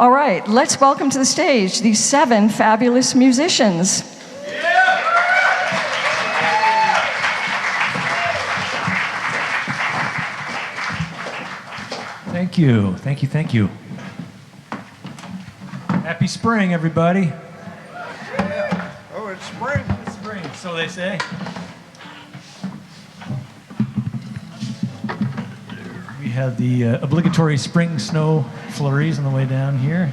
All right, let's welcome to the stage these 7 fabulous musicians. Thank you, thank you, thank you. Happy spring, everybody. Yeah. Oh, it's spring. It's spring, so they say. We have the obligatory spring snow flurries on the way down here.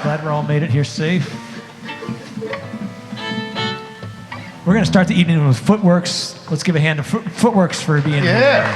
Glad we're all made it here safe. We're going to start the evening with Footworks. Let's give a hand to Footworks for being here.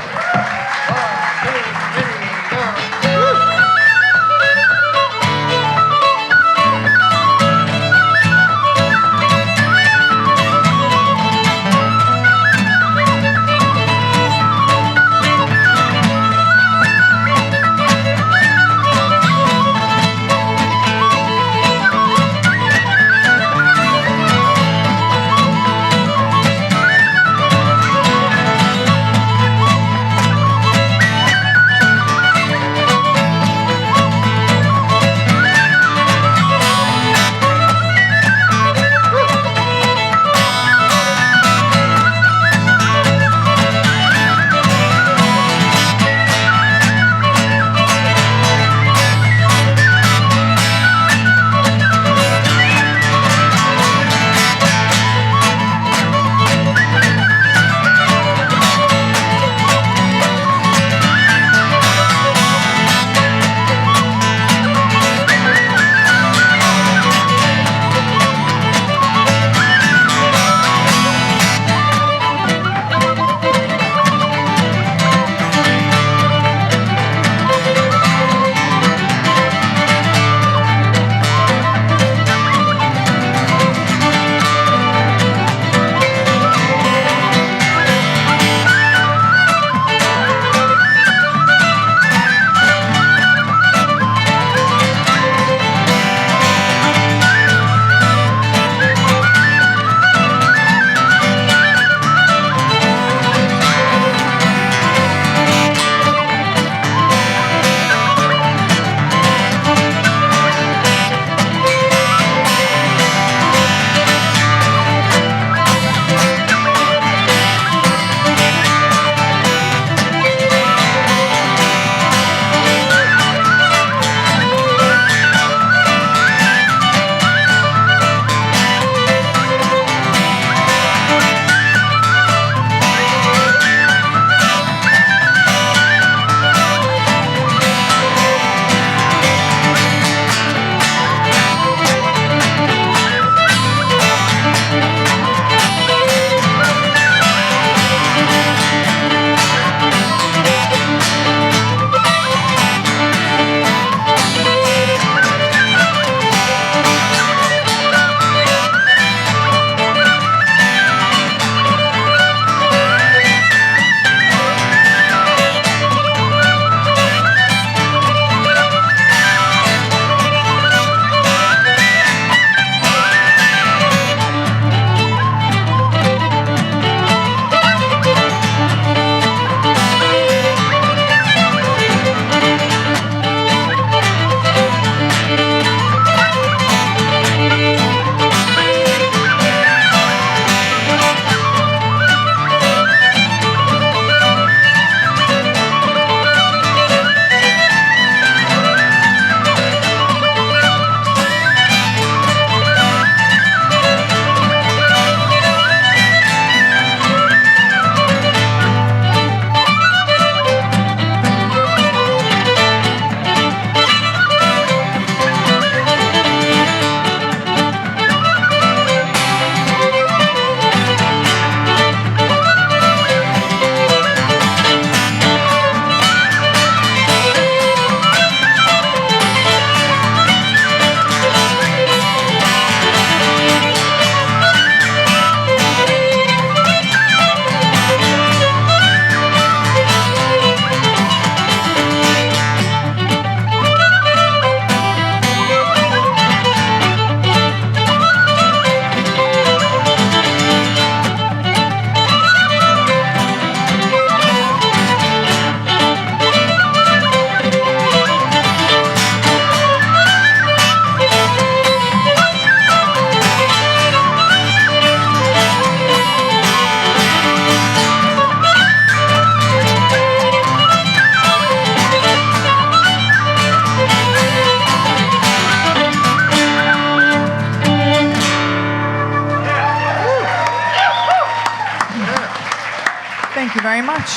Thank you very much.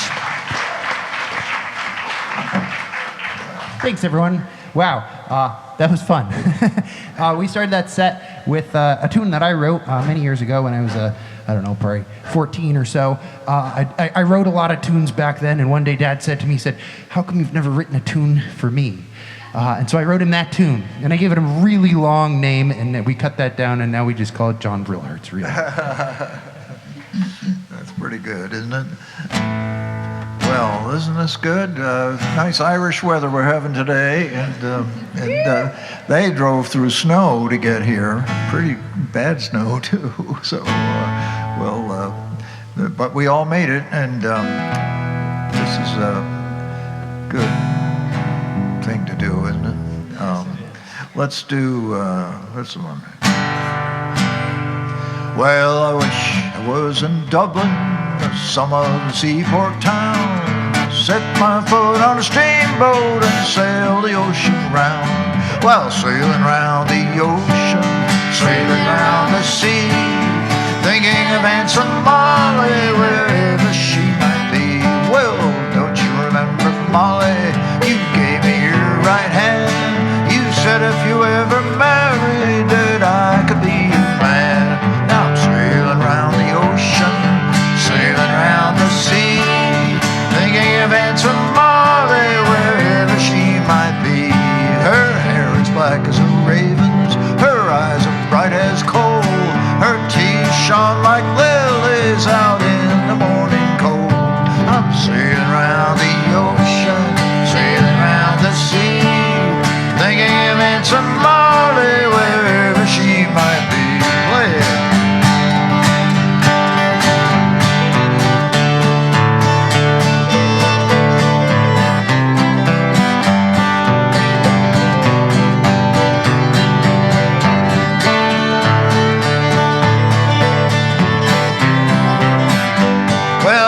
Thanks, everyone. Wow, that was fun. We started that set with a tune that I wrote many years ago when I was, I don't know, probably 14 or so. I wrote a lot of tunes back then, and one day Dad said to me, he said, "How come you've never written a tune for me?" And so I wrote him that tune, and I gave it a really long name, and we cut that down, and now we just call it John Brillhart's Reel. That's pretty good, isn't it? Well, isn't this good? Nice Irish weather we're having today, and they drove through snow to get here. Pretty bad snow too. So, but we all made it, and this is a good thing to do, isn't it? Let's do this one. Well, I wish I was in Dublin, some other seaport town. Set my foot on a steamboat and sail the ocean round. Well, sailing round the ocean, sailing round the sea, thinking of Aunt Molly wherever she might be. Well, don't you remember, Molly? You gave me your right hand. You said if you ever married that I could be your man. Now I'm sailing round the ocean, sailing round the sea, thinking of Aunt Molly wherever she might be. Her hair is black as a raven's, her eyes are bright as coal, her teeth shone like lilies out in the morning cold. I'm sailing round the ocean, sailing round the sea, thinking of Aunt Molly wherever she might be. Play it.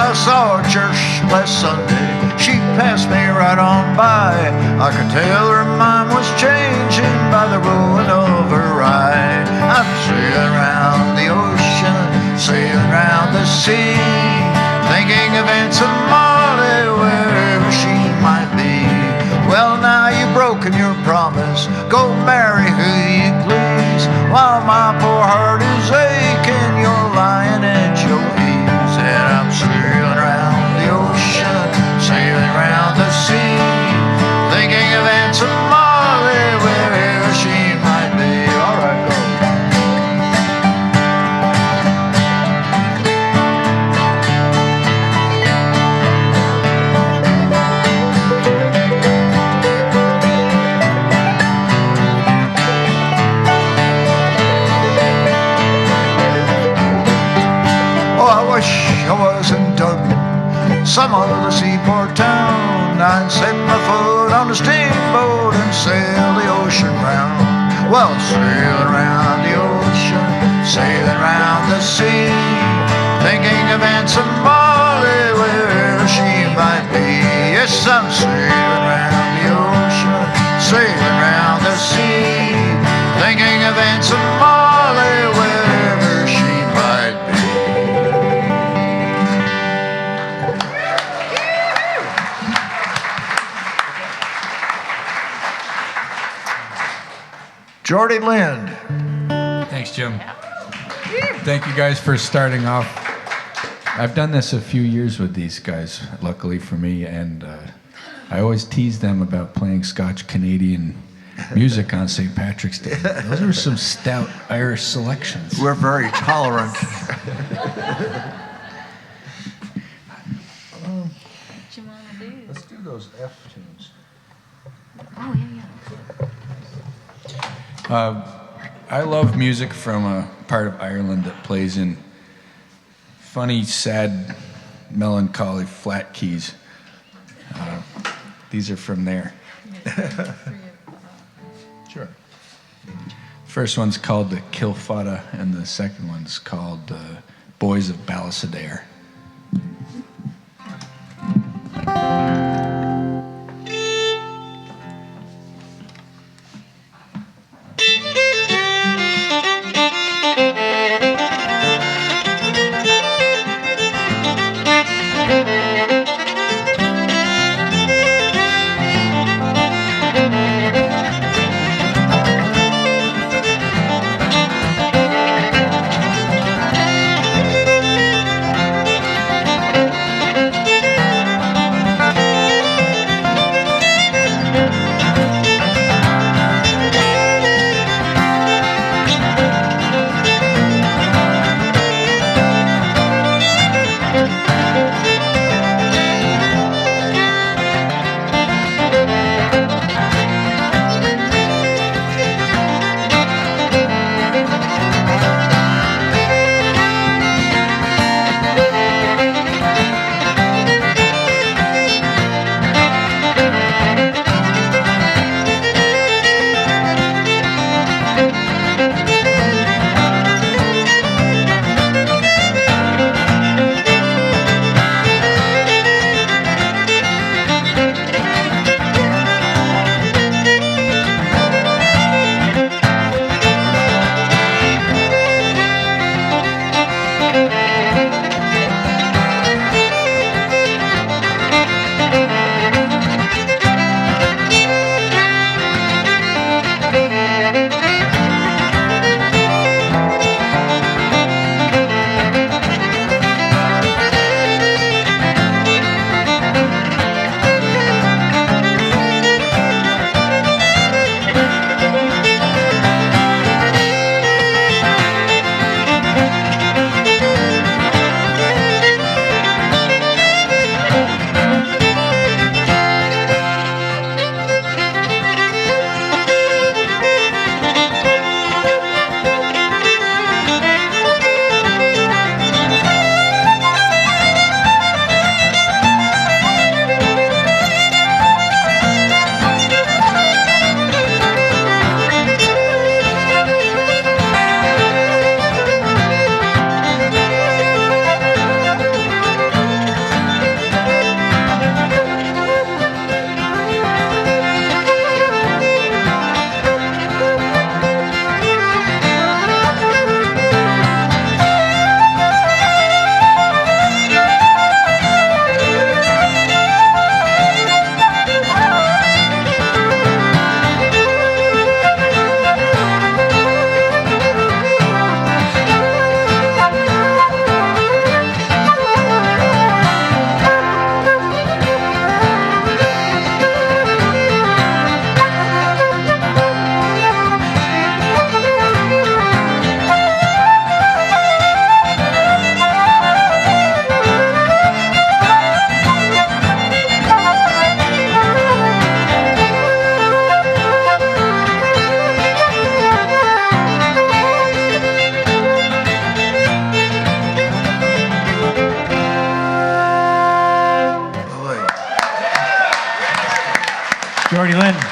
Saw her church last Sunday, she passed me right on by. I could tell her mind was changing by the rolling of her eye. I'm sailing round the ocean, sailing round the sea, thinking of Aunt Molly wherever she might be. Well, now you've broken your promise, go marry who you please, while my poor heart is aching, you're lying at your ease. And I'm sailing round the ocean, sailing round the sea, thinking of Aunt Molly wherever she might be. All right, go. I was in Dublin, some other seaport town. I'd set my foot on a steamboat and sail the ocean round. Well, sailing round the ocean, sailing round the sea, thinking of Aunt Molly wherever she might be. Yes, I'm sailing round the ocean, sailing round the sea, thinking of Aunt Molly wherever she might be. Geordie Lynd. Thanks, Jim. Thank you guys for starting off. I've done this a few years with these guys, luckily for me, and I always tease them about playing Scotch-Canadian music on St. Patrick's Day. Those are some stout Irish selections. We're very tolerant. Let's do those F tunes. Oh, yeah. I love music from a part of Ireland that plays in funny, sad, melancholy flat keys. These are from there. Sure. First one's called the Kilada, and the second one's called Boys of Balisadair.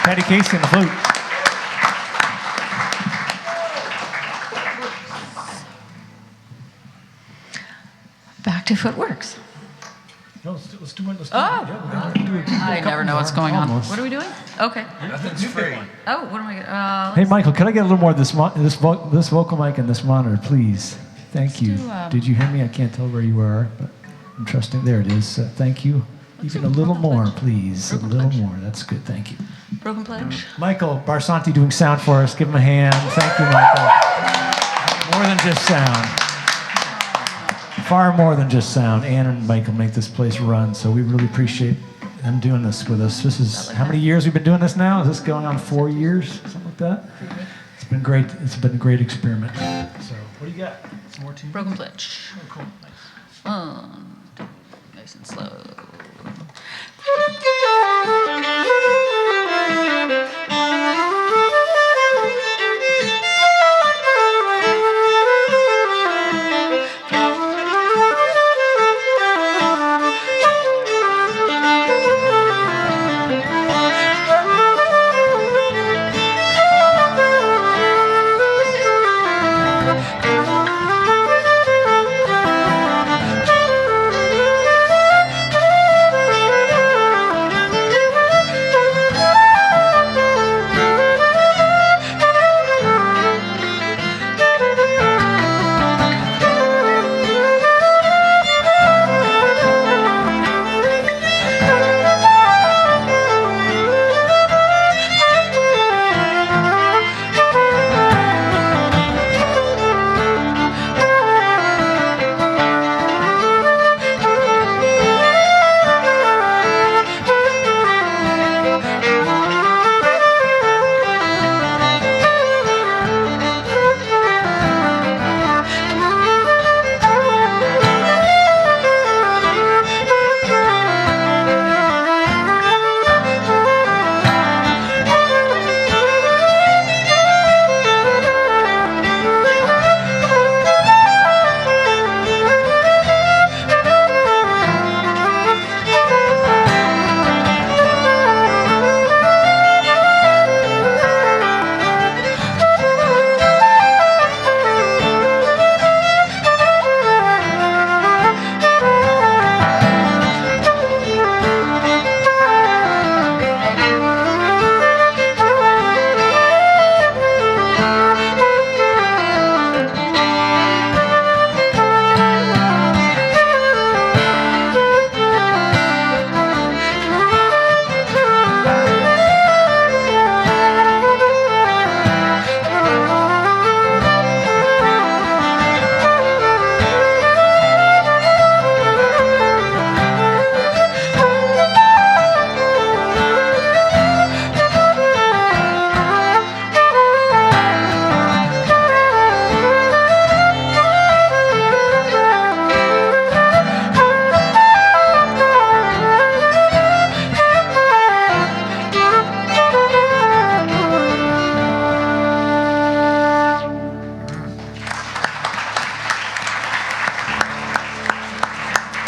Patti Casey on the flute. Back to Footworks. No, let's do one. I never know what's going on. Almost. What are we doing? Okay. Nothing's free. Oh, what am I Hey, Michael, can I get a little more of this vocal mic and this monitor, please? Thank you. Did you hear me? I can't tell where you are, but I'm trusting. There it is. Thank you. Even a little more, please. A little more. That's good. Thank you. Broken Pledge. Michael Barsanti doing sound for us. Give him a hand. Thank you, Michael. More than just sound. Far more than just sound. Ann and Michael make this place run, so we really appreciate them doing this with us. This is, how many years we've been doing this now? Is this going on 4 years? Something like that? It's been great. It's been a great experiment. So, what do you got? Some more tunes? Broken Pledge. Oh, cool. Nice. Nice and slow.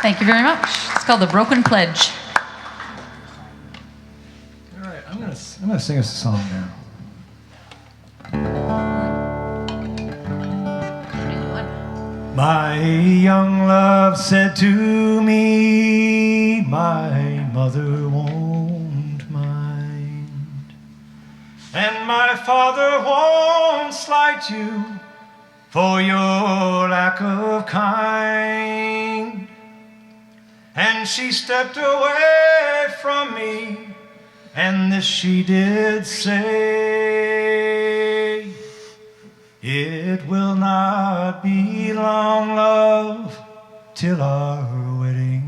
Thank you very much. It's called The Broken Pledge. All right, I'm gonna sing us a song now. My young love said to me, my mother won't mind, and my father won't slight you for your lack of kind. And she stepped away from me, and this she did say, it will not be long, love, till our wedding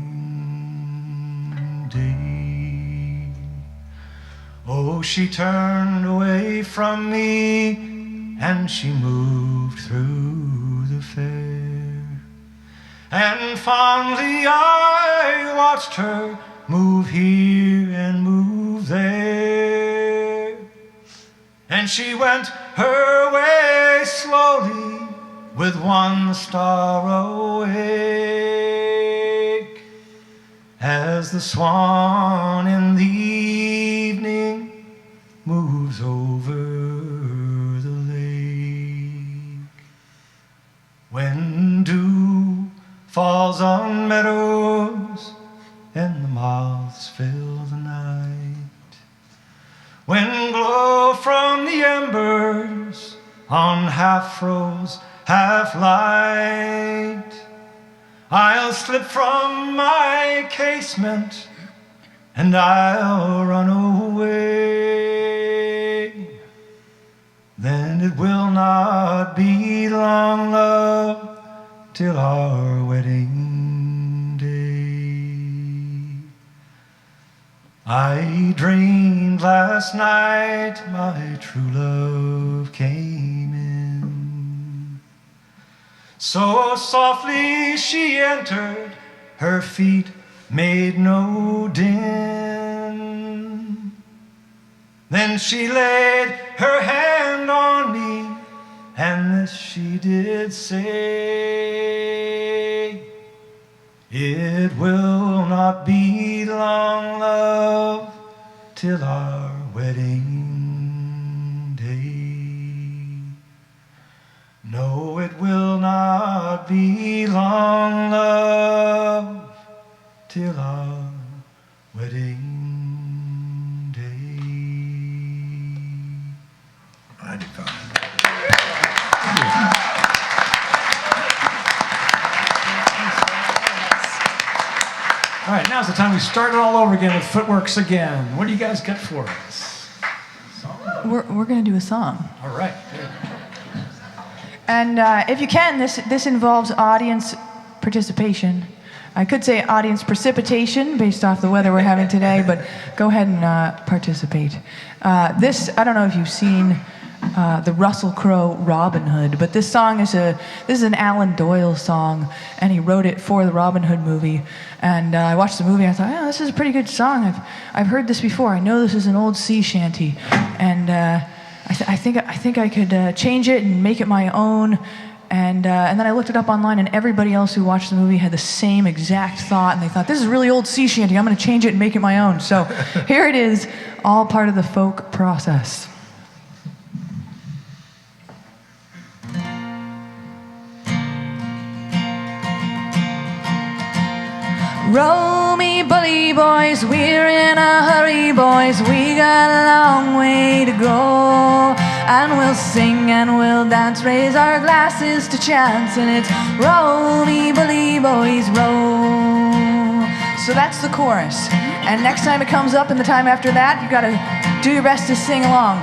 day. Oh, she turned away from me, and she moved through the fair. And fondly I watched her move here and move there. And she went her way slowly, with one star awake, as the swan in the evening blows over the lake. When dew falls on meadows and the moths fill the night. When glow from the embers on half-rose, half-light, I'll slip from my casement and I'll run away. Then it will not be long, love, till our wedding day. I dreamed last night my true love came in. So softly she entered, her feet made no din. Then she laid her hand on me, and this she did say, it will not be long, love, till our wedding day. No, it will not be long, love, till our wedding day. I did fine. All right, now's the time we start it all over again with Footworks again. What do you guys got for us? We're going to do a song. All right, good. And if you can, this involves audience participation. I could say audience precipitation based off the weather we're having today, but go ahead and participate. I don't know if you've seen the Russell Crowe Robin Hood, but this is an Alan Doyle song, and he wrote it for the Robin Hood movie. And I watched the movie and I thought, oh, this is a pretty good song. I've heard this before. I know this is an old sea shanty, and I think I could change it and make it my own. And then I looked it up online, and everybody else who watched the movie had the same exact thought, and they thought, this is a really old sea shanty. I'm going to change it and make it my own. So here it is, all part of the folk process. Row me, bully boys, we're in a hurry, boys. We got a long way to go. And we'll sing and we'll dance, raise our glasses to chance. And it's row me, bully boys, row. So that's the chorus. And next time it comes up and the time after that, you gotta do your best to sing along.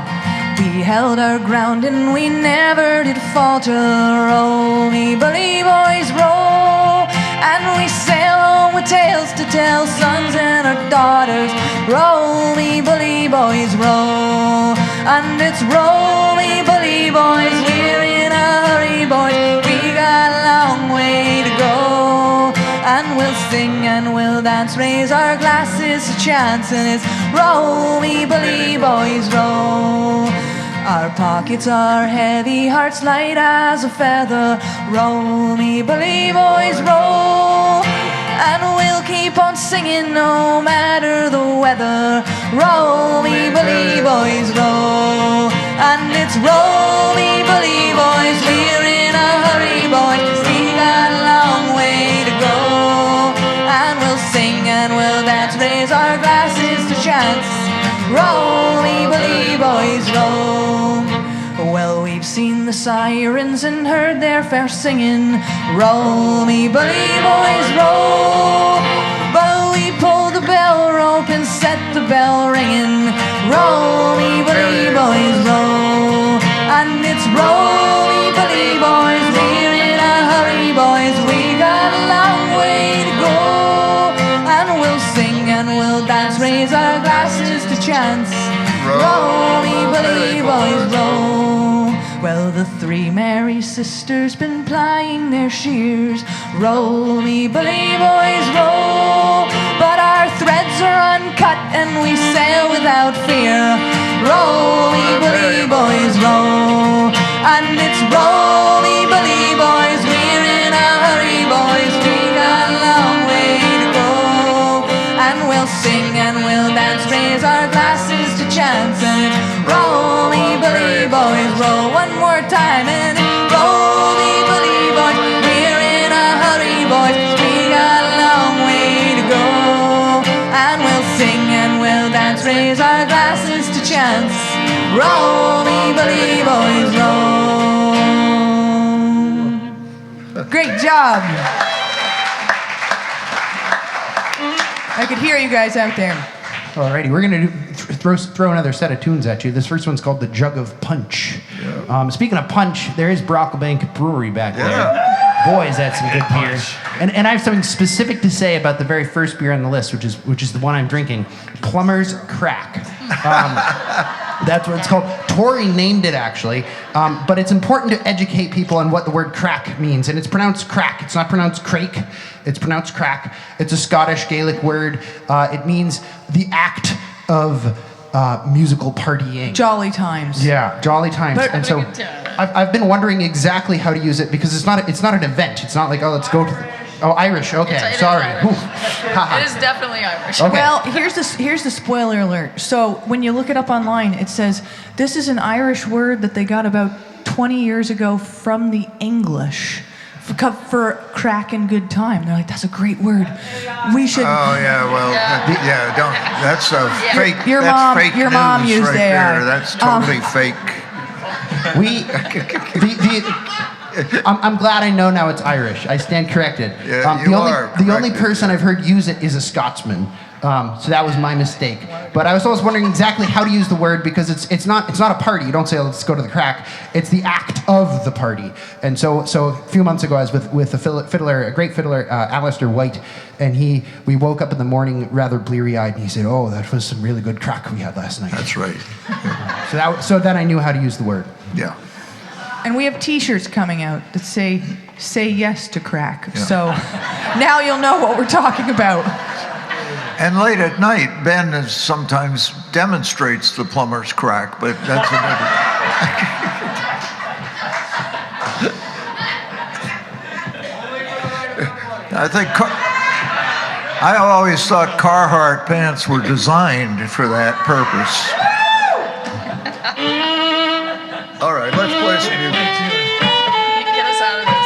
We held our ground and we never did falter. Row me, bully boys, row. And we sail home with tales to tell, sons and our daughters. Row me, bully boys, row. And it's row me, bully boys, we're in a hurry, boys. We got a long way to go. And we'll sing and we'll dance, raise our glasses to chance. And it's row me, bully boys, row. Our pockets are heavy, hearts light as a feather. Row me, bully boys, row. And we'll keep on singing no matter the weather. Row me, bully boys, row. And it's row me, bully boys, we're in a hurry, boys. We got a long way to go. And we'll sing and we'll dance, raise our glasses to chance. Row me, bully boys, row. Well, we've seen the sirens and heard their fair singing. Row me, bully boys, row. But we pulled the bell rope and set the bell ringing. Row me, bully boys, row. And it's row me, bully boys, we're in a hurry, boys. We got a long way to go. And we'll sing and we'll dance, raise our glasses to chance. Row me, bully boys, row. Well, the three merry sisters been plying their shears. Row me, bully boys, row. But our threads are uncut and we sail without fear. Row me, bully boys, row. And it's row me, bully boys, we're in a hurry, boys. We got a long way to go. And we'll sing and we'll dance, raise our glasses to chance. And it's row job. I could hear you guys out there. Alrighty, we're gonna throw another set of tunes at you. This first one's called "The Jug of Punch." Speaking of punch, there is Brocklebank Brewery back there. Boy, is that some good beer. And I have something specific to say about the very first beer on the list, which is the one I'm drinking, Plumber's Crack. That's what it's called. Tory named it, actually. But it's important to educate people on what the word crack means. And it's pronounced crack. It's not pronounced crake. It's pronounced crack. It's a Scottish Gaelic word. It means the act of musical partying. Jolly times. Yeah, jolly times. But- and so I've been wondering exactly how to use it because it's not an event. It's not like, oh, let's go to Irish. Okay, It is sorry. Irish. Haha. It is definitely Irish. Okay. Well, here's the spoiler alert. So when you look it up online, it says this is an Irish word that they got about 20 years ago from the English for crack and good time. They're like, that's a great word. We should. Oh yeah, well, yeah, don't. That's a fake. Your that's mom- fake your mom news used right AI. there. That's totally fake. I'm glad I know now it's Irish. I stand corrected. Yeah, the you only, are the only corrected, person yeah. I've heard use it is a Scotsman. So that was my mistake. But I was always wondering exactly how to use the word because it's not a party. You don't say let's go to the crack. It's the act of the party. And so a few months ago I was with a great fiddler, Alistair White, and we woke up in the morning rather bleary-eyed, and he said, "Oh, that was some really good crack we had last night." That's right. So then I knew how to use the word. Yeah. And we have T-shirts coming out that say yes to crack. Yeah. So now you'll know what we're talking about. And late at night, Ben sometimes demonstrates the plumber's crack, but that's another. I always thought Carhartt pants were designed for that purpose. All right, let's play some music. Get us out of this.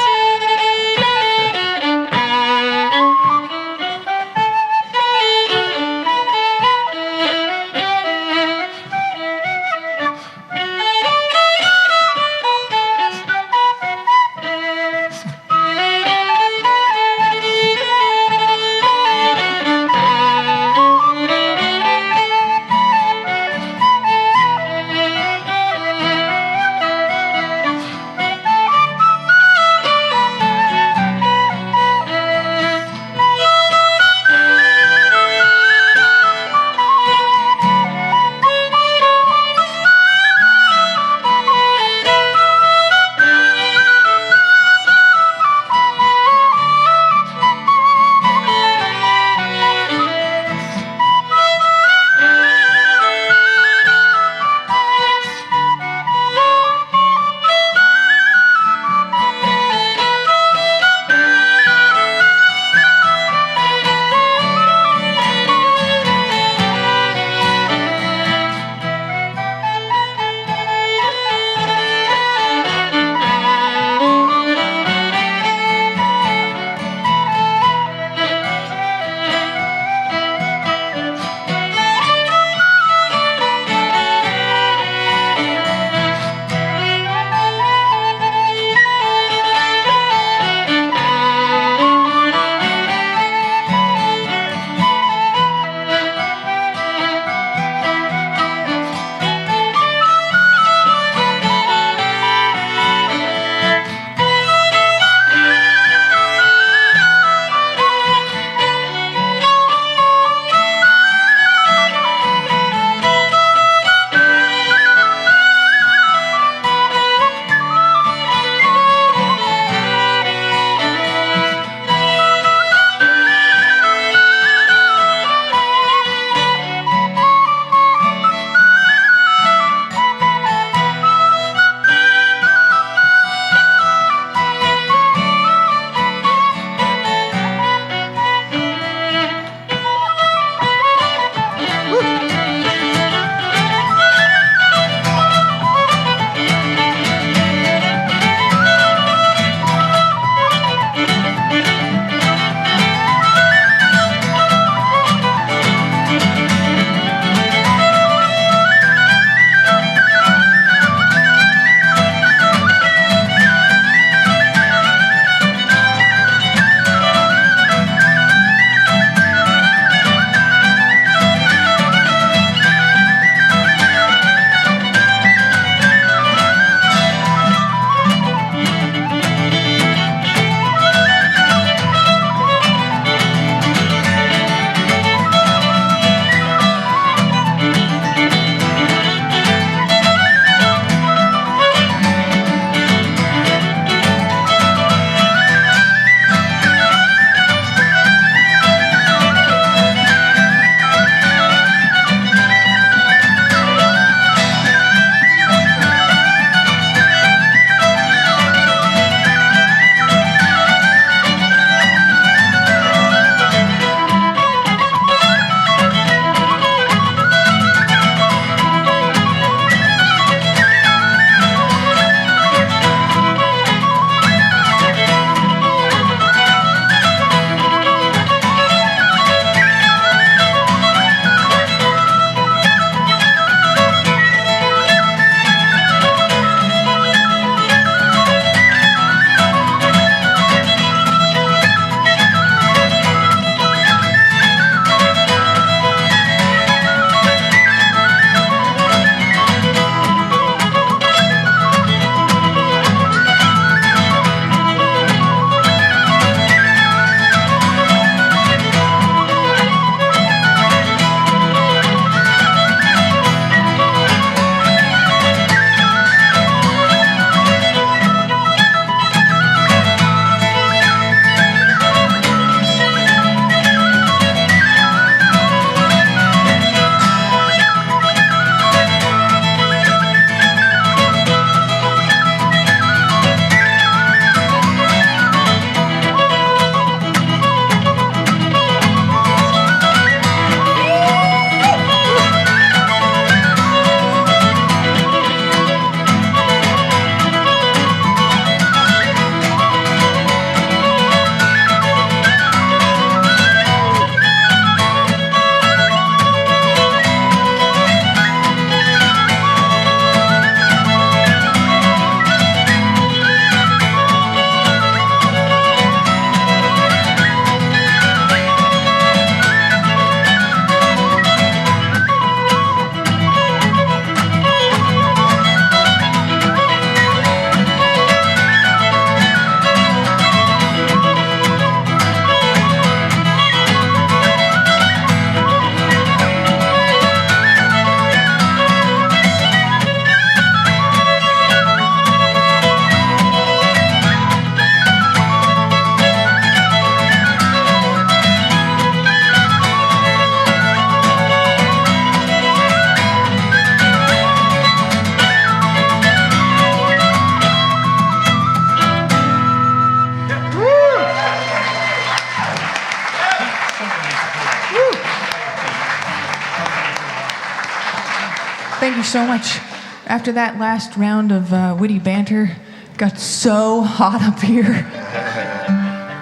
you so much. After that last round of witty banter, got so hot up here.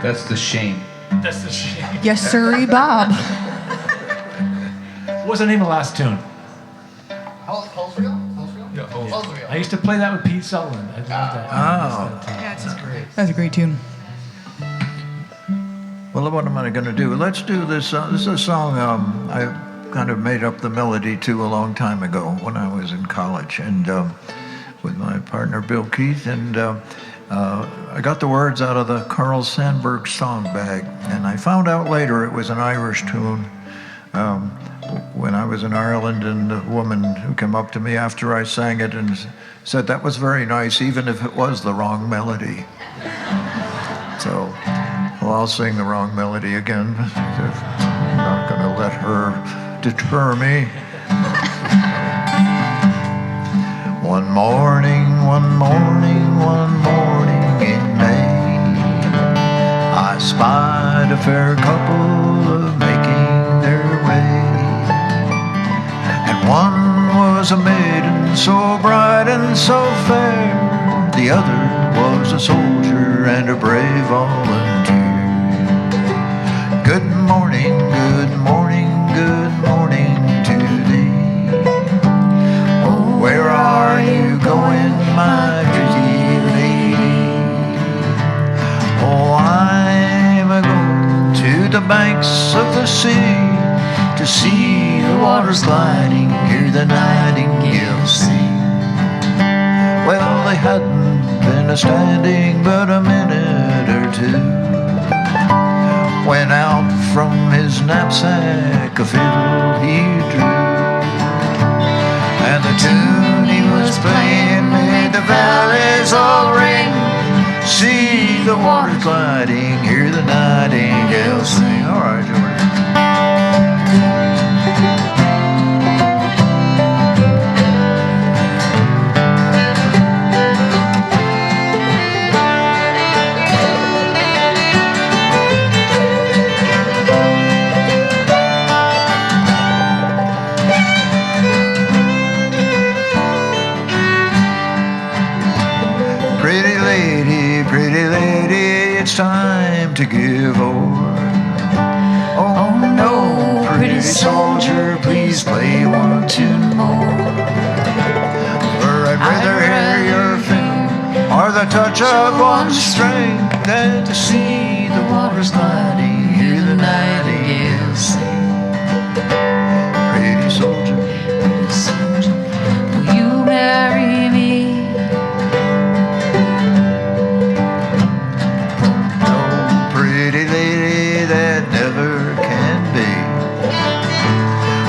That's the shame. That's the shame. Yes, sirree, Bob. What was the name of the last tune? Hallsville? I used to play that with Pete Sullivan. I love that. That's a great tune. Well, what am I going to do? Let's do this. This is a song I kind of made up the melody to a long time ago when I was in college, and with my partner Bill Keith, and I got the words out of the Carl Sandburg song bag, and I found out later it was an Irish tune. When I was in Ireland, and the woman who came up to me after I sang it and said that was very nice, even if it was the wrong melody. So, well, I'll sing the wrong melody again. I'm not going to let her deter me. One morning in May, I spied a fair couple making their way. And one was a maiden so bright and so fair, the other was a soldier and a brave volunteer. Good morning, good morning, good morning to thee. Oh, where are you going, my pretty lady? Oh, I'm a-going to the banks of the sea, to see the waters gliding, hear the nightingale sing. Well, they hadn't been a-standing but a minute or two, when out from his knapsack a fiddle he drew, and the tune he was playing made the valleys all ring. See the waters gliding, hear the nightingale sing. All right, Geordie. Pretty lady, it's time to give o'er. Oh no, pretty soldier, please play one tune more. For I'd rather hear your fiddle or the touch of one string than to see the waters gliding, hear the nightingale sing. Pretty soldier, Will you marry me?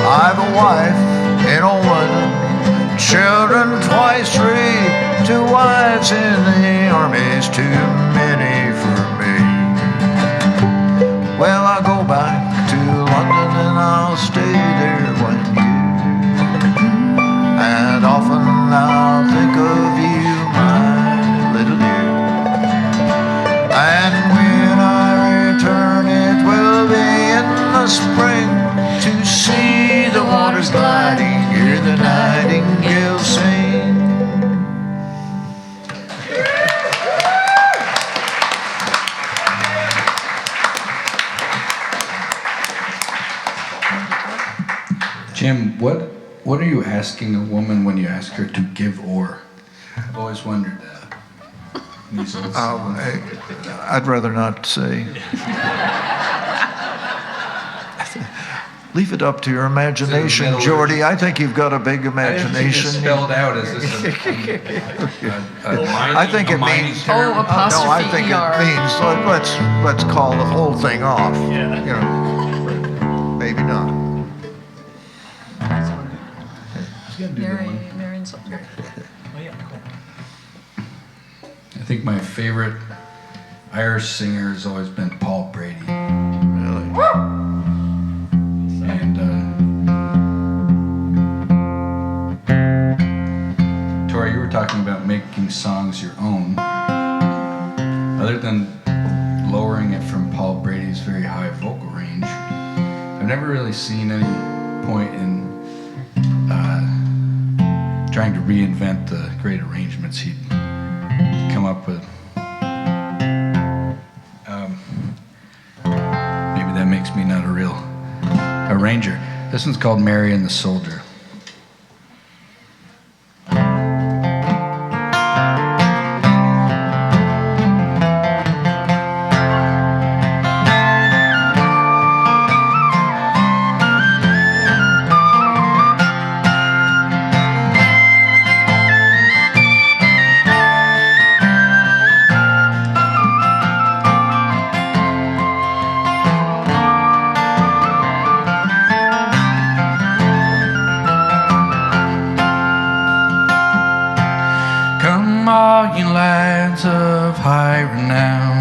I've a wife in old London, children twice three, 2 wives in the army's too many for me. Well, I'll go back to London and I'll stay there 1 year, and often I'll think of you, my little dear. And when I return, it will be in the spring, to see the waters gliding, hear the nightingale sing. Jim, what are you asking a woman when you ask her to give or? I've always wondered that. I'd rather not say. Leave it up to your imagination, Geordie. I think you've got a big imagination. It's spelled out as this. I think it means. Oh, apostrophe No, I think ER. it means let's call the whole thing off. Yeah. You know, maybe not. I think my favorite Irish singer has always been Paul Brady. Really. And Tory, you were talking about making songs your own. Other than lowering it from Paul Brady's very high vocal range, I've never really seen any point in trying to reinvent the great arrangements he'd come up with. Maybe that makes me not a real arranger. This one's called Mary and the Soldier. Of high renown,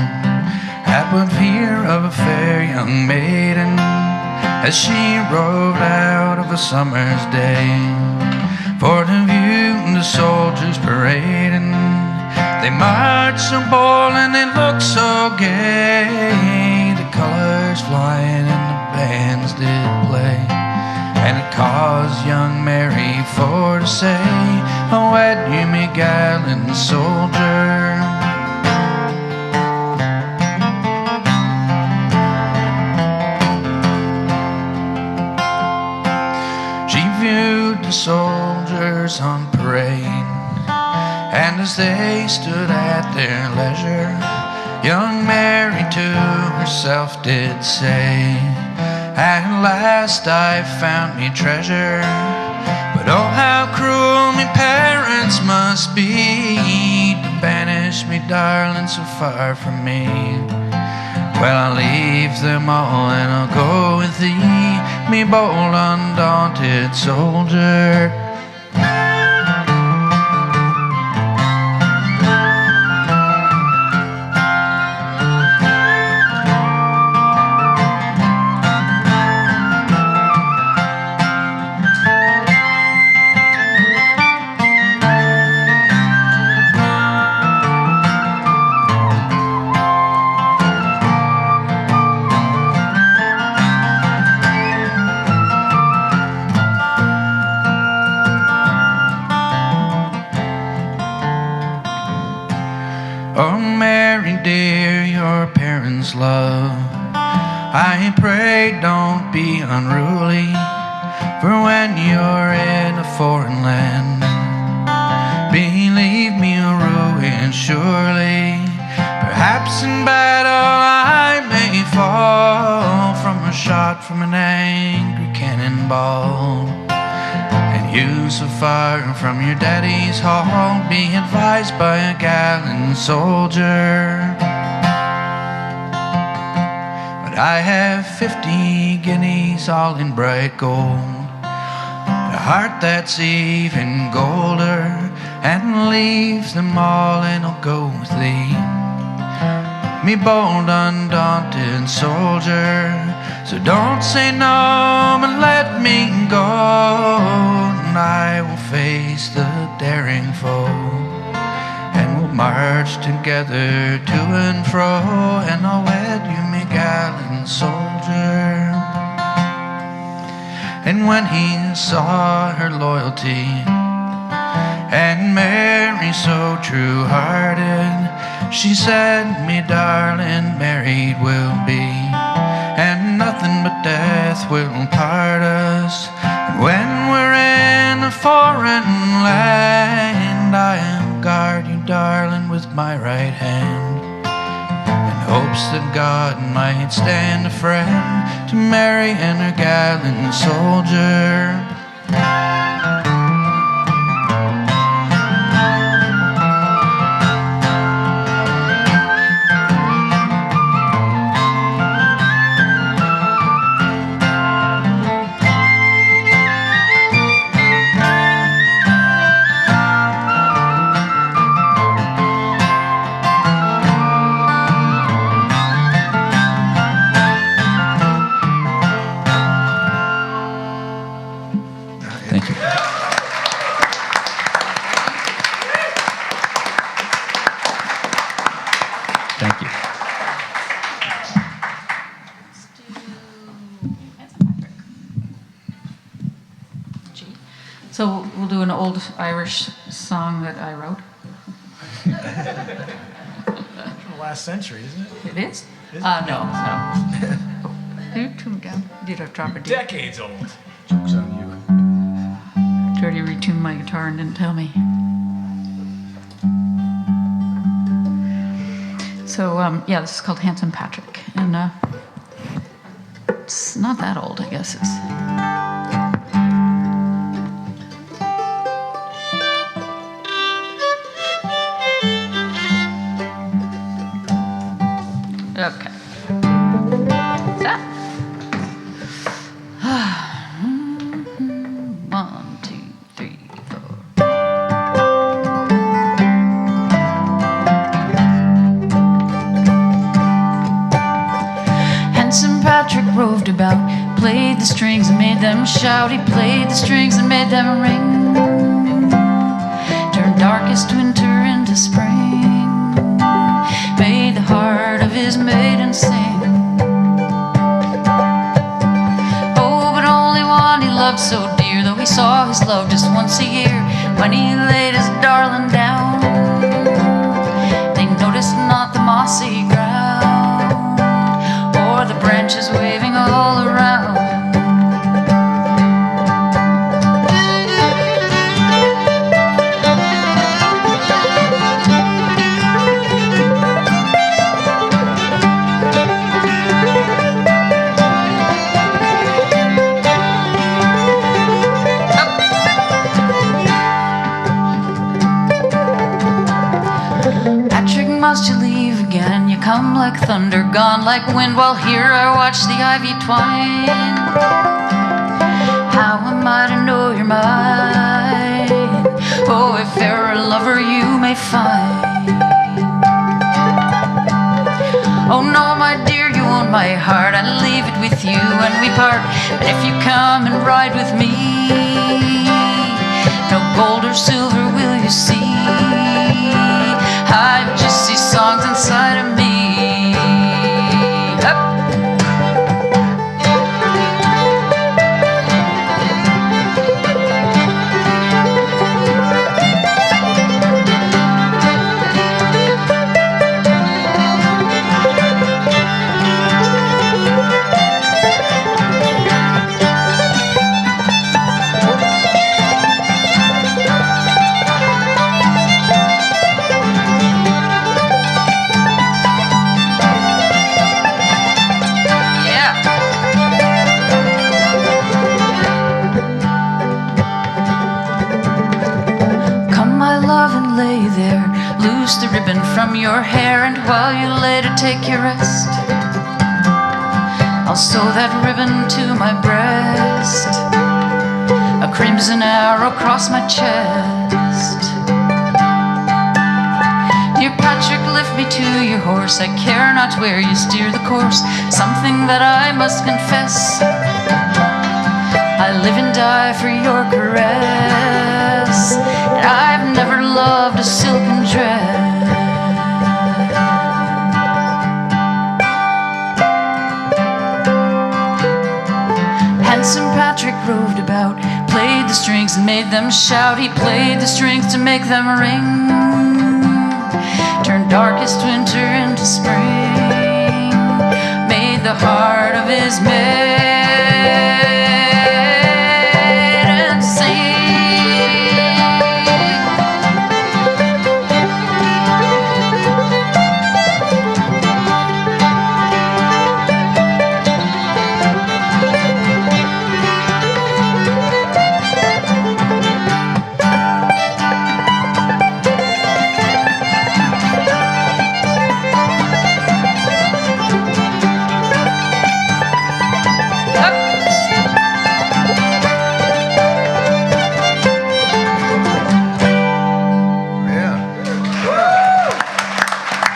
had but fear of a fair young maiden as she rode out of a summer's day for to view the soldiers parading. They marched so bold and they looked so gay, the colors flying and the bands did play, and it caused young Mary for to say, "Oh, wed you me gallant soldier." She viewed the soldiers on parade, and as they stood at their leisure, young Mary to herself did say, "At last I found me treasure, but oh how cruel me parents must be, to banish me darling so far from me. Well, I'll leave them all and I'll go with thee, me bold undaunted soldier." Oh, Mary dear, your parents' love, I pray don't be unruly, for when you're in a foreign land, believe me you'll ruin surely. Perhaps in battle I may fall from a shot from an angry cannonball, you so far from your daddy's hall, be advised by a gallant soldier. But I have 50 guineas all in bright gold, a heart that's even golder, and leaves them all and I'll go with thee, me bold undaunted soldier. So don't say no, but let me go, and I will face the daring foe, and we'll march together to and fro, and I'll wed you, me gallant soldier. And when he saw her loyalty, and Mary so true-hearted, she said, "Me darling, married we'll be, and nothing but death will part us. And when we're in a foreign land, I'll guard you, darling, with my right hand, in hopes that God might stand a friend to Mary and her gallant soldier." So we'll do an old Irish song that I wrote. From the last century, isn't it? It is? No. Tune down. Did I drop a D? Decades old. Joke's on you. Geordie retuned my guitar and didn't tell me. So, yeah, this is called Handsome Patrick. And it's not that old, I guess. It's... Okay. That. 1, 2, 3, 4. Handsome Patrick roved about, played the strings and made them shout. He played the strings and made them ring. Turned darkest winter into spring. Made the heart of his maiden sing. Oh, but only one he loved so dear, though he saw his love just once a year, when he laid his darling down. They noticed not the mossy ground, or the branches waving all around. Must you leave again? You come like thunder, gone like wind, while here I watch the ivy twine. How am I to know you're mine? Oh, if ever a lover you may find. Oh no, my dear, you own my heart. I leave it with you when we part. But if you come and ride with me, no gold or silver will you see. I just see songs inside of me. Up. The ribbon from your hair, and while you later take your rest, I'll sew that ribbon to my breast, a crimson arrow across my chest. Dear Patrick, lift me to your horse. I care not where you steer the course. Something that I must confess, I live and die for your caress, and I've never loved a silken dress. Handsome Patrick roved about, played the strings and made them shout. He played the strings to make them ring. Turned darkest winter into spring. Made the heart of his maiden sing.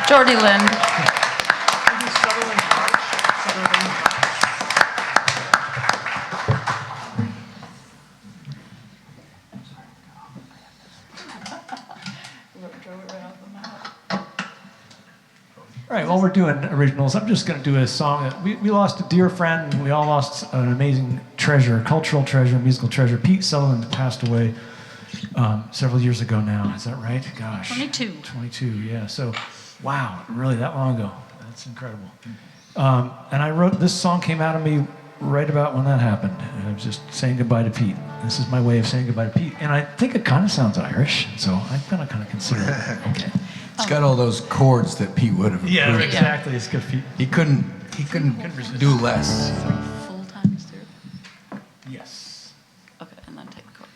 Geordie Lynd. All right, while we're doing originals, I'm just going to do a song that we lost a dear friend, and we all lost an amazing treasure, cultural treasure, musical treasure. Pete Sullivan passed away several years ago now. Is that right? Gosh. 22. 22, yeah. So, wow, really that long ago. That's incredible. And I wrote, this song came out of me right about when that happened. I was just saying goodbye to Pete. This is my way of saying goodbye to Pete. And I think it kind of sounds Irish, so I'm going to kind of consider it okay. It's got all those chords that Pete would have. Yeah, approved. exactly. It's good. He couldn't do less. Full time is there. Yes. Okay, and then take the chord.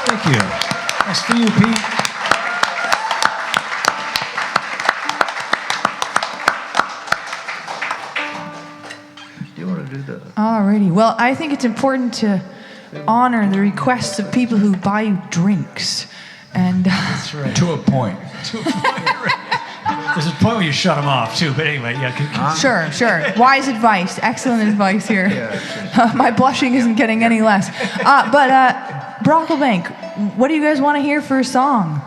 Thank you. That's for you, Pete. Do you want to do the... Alrighty. Well, I think it's important to honor the requests of people who buy you drinks. And That's right. To a point. There's a point where you shut them off, too. But anyway, yeah. Sure. Wise advice. Excellent advice here. Yeah, My blushing isn't getting any less. But Brocklebank, what do you guys want to hear for a song?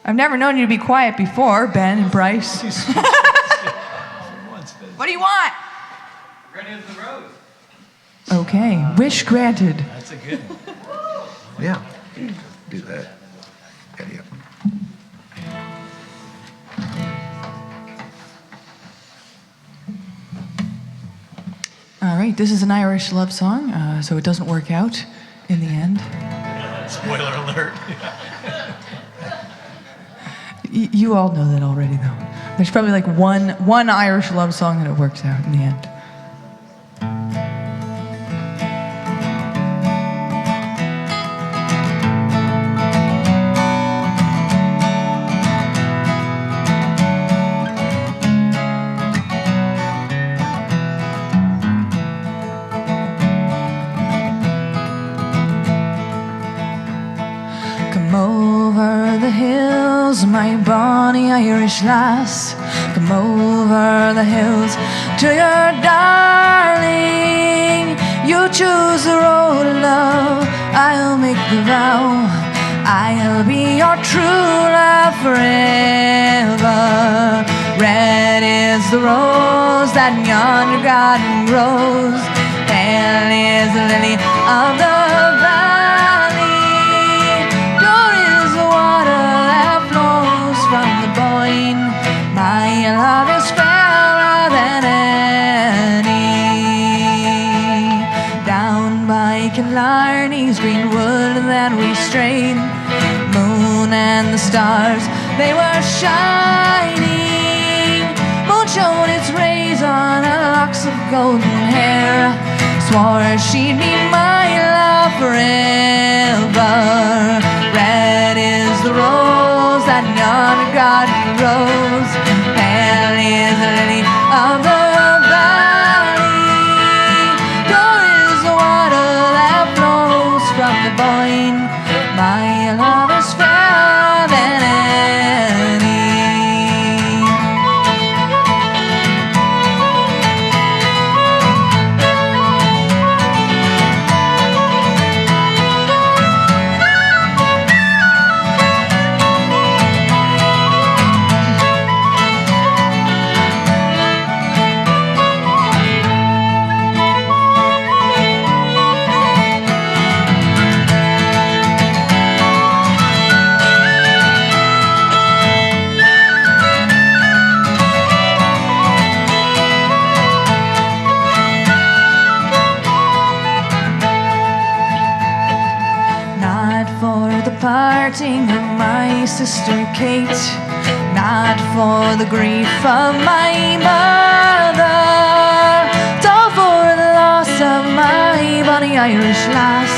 I've never known you to be quiet before, Ben and Bryce. What do you want? Ready as the rose. Okay, wish granted. That's a good one. Yeah, do that. Yeah. All right, this is an Irish love song, so it doesn't work out in the end. Spoiler alert. You all know that already, though. There's probably like one Irish love song that it works out in the end. Come over the hills, my bonny Irish lass. Come over the hills to your darling. You choose the road of love, I'll make the vow. I'll be your true love forever. Red is the rose that in yonder garden grows. Pale is the lily of the valley. Pure is the water that flows from the Boyne. My love is fairer than any. Down by Killarney's green wood that we strayed, moon and the stars, they were shining. Moon shone its rays on her locks of golden hair, swore she'd be my love forever. Red is the rose that in yonder garden grows. Pale is the lily of the valley. Pure is the water that flows from the Boyne. My love is fairer than any. Parting of my sister Kate, not for the grief of my mother, it's all for the loss of my bonny Irish lass.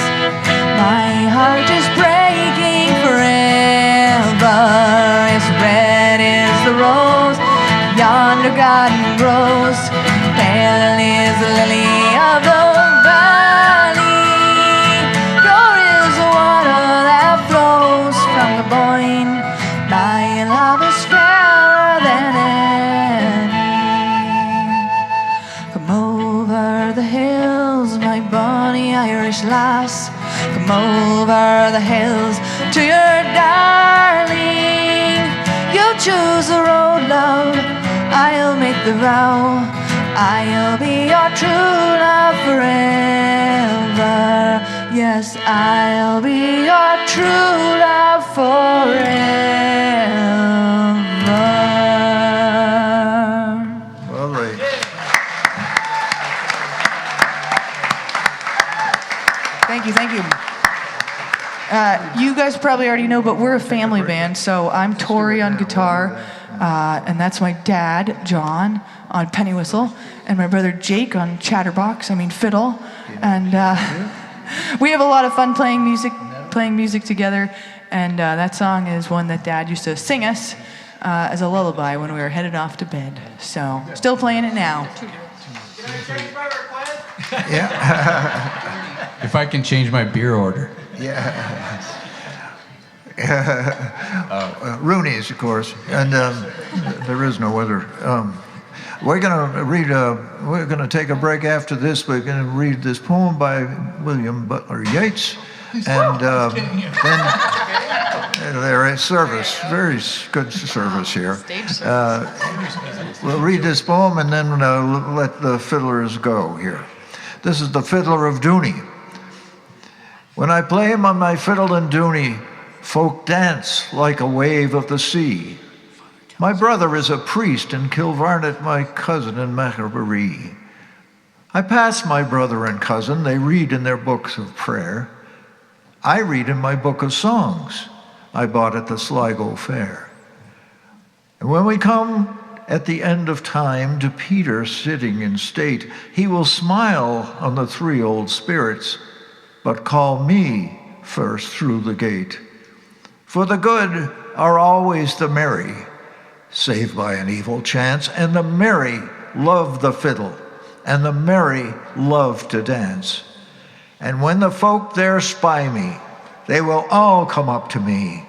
My heart is breaking forever. Yes, red is the rose, yonder garden grows. Pale is the lily of the Boyne. My love is fairer than any. Come over the hills, my bonny Irish lass. Come over the hills to your darling. You choose the road, love, I'll make the vow. I'll be your true love forever. Yes, I'll be your true love forever. Lovely. Thank you, thank you. You guys probably already know, but we're a family band. So I'm Tory on guitar, and that's my dad, John, on penny whistle, and my brother Jake on fiddle, and we have a lot of fun playing music together. And that song is one that Dad used to sing us as a lullaby when we were headed off to bed. So still playing it now. Yeah. If I can change my beer order. Yeah. Rooney's, of course, and there is no other. We're gonna take a break after this. We're gonna read this poem by William Butler Yeats, and then there is service, very good service here. We'll read this poem and then let the fiddlers go here. This is the Fiddler of Dooney. When I play on my fiddle in Dooney, folk dance like a wave of the sea. My brother is a priest in Kilvarnet, my cousin in Mackerbury. I pass my brother and cousin, they read in their books of prayer. I read in my book of songs I bought at the Sligo Fair. And when we come at the end of time to Peter sitting in state, he will smile on the three old spirits, but call me first through the gate. For the good are always the merry, save by an evil chance, and the merry love the fiddle, and the merry love to dance. And when the folk there spy me, they will all come up to me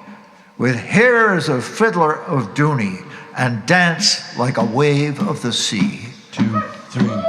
with hairs of Fiddler of Dooney and dance like a wave of the sea. 2, 3, 4.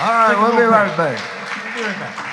All right, we'll be right back. We'll be right back.